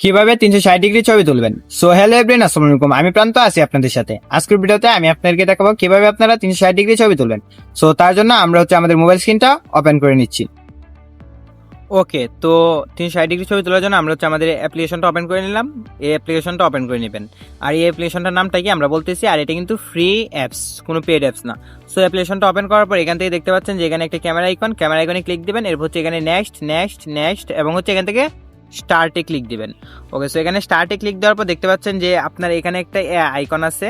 কিভাবে 360 ডিগ্রি ছবি তুলবেন। সো হ্যালো এভরিওয়ান, আসসালামু আলাইকুম। আমি প্রান্ত আছি আপনাদের সাথে। আজকের ভিডিওতে আমি আপনাদেরকে দেখাবো কিভাবে আপনারা 360 ডিগ্রি ছবি তুলবেন। সো তার জন্য আমরা আমাদের মোবাইল স্ক্রিনটা ওপেন করে নিচ্ছি। ওকে, তো 360 ডিগ্রি ছবি তোলার জন্য আমরা আমাদের অ্যাপ্লিকেশনটা ওপেন করে নিলাম। এই অ্যাপ্লিকেশনটা ওপেন করে নেবেন। আর এই অ্যাপ্লিকেশনটার নামটা কি আমরা বলতেছি, আর এটা কিন্তু ফ্রি অ্যাপস, কোনো পেড অ্যাপস না। সো অ্যাপ্লিকেশনটা ওপেন করার পর এখান থেকে দেখতে পাচ্ছেন যে এখানে একটা ক্যামেরা আইকনে ক্লিক দিবেন। এরপর এখানে নেক্সট এবং এখান থেকে স্টার্টে ক্লিক দিবেন। ওকে, সো এখানে স্টার্টে ক্লিক দেওয়ার পর দেখতে পাচ্ছেন যে আপনার এখানে একটা আইকন আছে।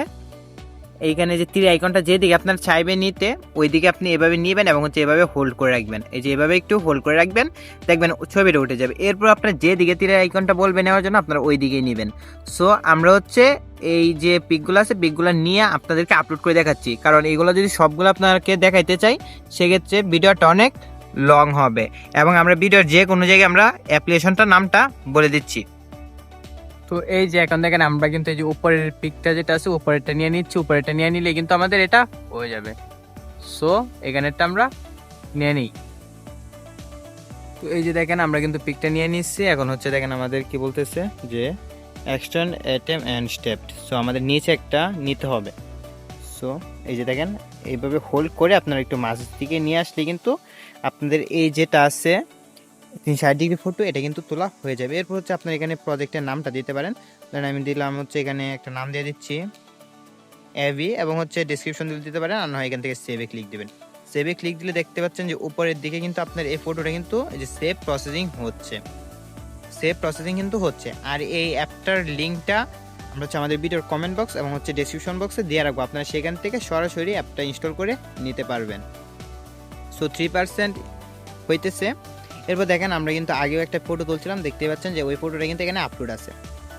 এইখানে যে তীর আইকনটা যেদিকে আপনার চাইবেন নিতে, ওইদিকে আপনি এভাবে নিবেন এবং এভাবে হোল্ড করে রাখবেন। এই যে এভাবে একটু হোল্ড করে রাখবেন, দেখবেন ছবিটা উঠে যাবে। এরপর আপনার যেদিকে তীরের আইকনটা বলবে নেওয়ার জন্য আপনারা ওই দিকেই নেবেন। সো আমরা এই যে পিকগুলো আছে, পিকগুলো নিয়ে আপনাদেরকে আপলোড করে দেখাচ্ছি, কারণ এইগুলো যদি সবগুলো আপনাকে দেখাইতে চাই সেক্ষেত্রে ভিডিওটা অনেক লং হবে। এবং আমরা ভিডিওর যে কোনো জায়গায় আমরা অ্যাপ্লিকেশনটার নামটা বলে দিচ্ছি। তো এই যে এখন দেখেন আমরা কিন্তু এই যে উপরের পিকটা যেটা আছে উপরেরটা নিয়ে নিচ্ছি। উপরেরটা নিয়ে নিলে কিন্তু আমাদের এটা হয়ে যাবে। সো এখানেরটা আমরা নিয়ে নিই। তো এই যে দেখেন আমরা কিন্তু পিকটা নিয়ে নিচ্ছি। এখন দেখেন আমাদের কি বলতেছে যে এক্সটার্ন অ্যাটেম অ্যান্ড স্টেপ। সো আমাদের নিচে একটা নিতে হবে। সো এই যে দেখেন এইভাবে হোল্ড করে আপনারা একটু মাঝের দিকে নিয়ে আসলে কিন্তু আপনাদের এই যেটা আছে 360 ডিগ্রি ফটো, এটা কিন্তু তোলা হয়ে যাবে। এরপর আপনার এখানে প্রজেক্টের নামটা দিতে পারেন। ধরেন আমি দিলাম এখানে একটা নাম দিয়ে দিচ্ছি এভি, এবং ডেসক্রিপশন দিতে পারেন, আর নয় এখান থেকে সেভে ক্লিক দিবেন। সেভে ক্লিক দিলে দেখতে পাচ্ছেন যে উপরের দিকে কিন্তু আপনার এই ফটোটা কিন্তু এই যে সেভ প্রসেসিং কিন্তু হচ্ছে। আর এই অ্যাপটার লিঙ্কটা আমরা আমাদের ভিডিওর কমেন্ট বক্স এবং ডেসক্রিপশন বক্সে দিয়ে রাখবো। আপনারা সেখান থেকে সরাসরি অ্যাপটা ইনস্টল করে নিতে পারবেন। সো 3% হইতেছে। এরপর দেখেন আমরা কিন্তু আগেও একটা ফটো তুলছিলাম, দেখতে পাচ্ছেন যে ওই ফটোটা কিন্তু এখানে আপলোড আছে।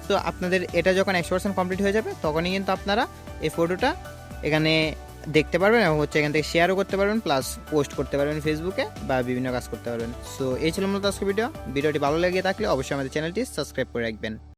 তো আপনাদের এটা যখন 100% কমপ্লিট হয়ে যাবে তখনই কিন্তু আপনারা এই ফটোটা এখানে দেখতে পারবেন এবং এখান থেকে শেয়ারও করতে পারবেন, প্লাস পোস্ট করতে পারবেন ফেসবুকে বা বিভিন্ন কাজ করতে পারবেন। সো এই ছিল মূলত আজকের ভিডিওটি ভালো লেগে থাকলে অবশ্যই আমাদের চ্যানেলটি সাবস্ক্রাইব করে রাখবেন।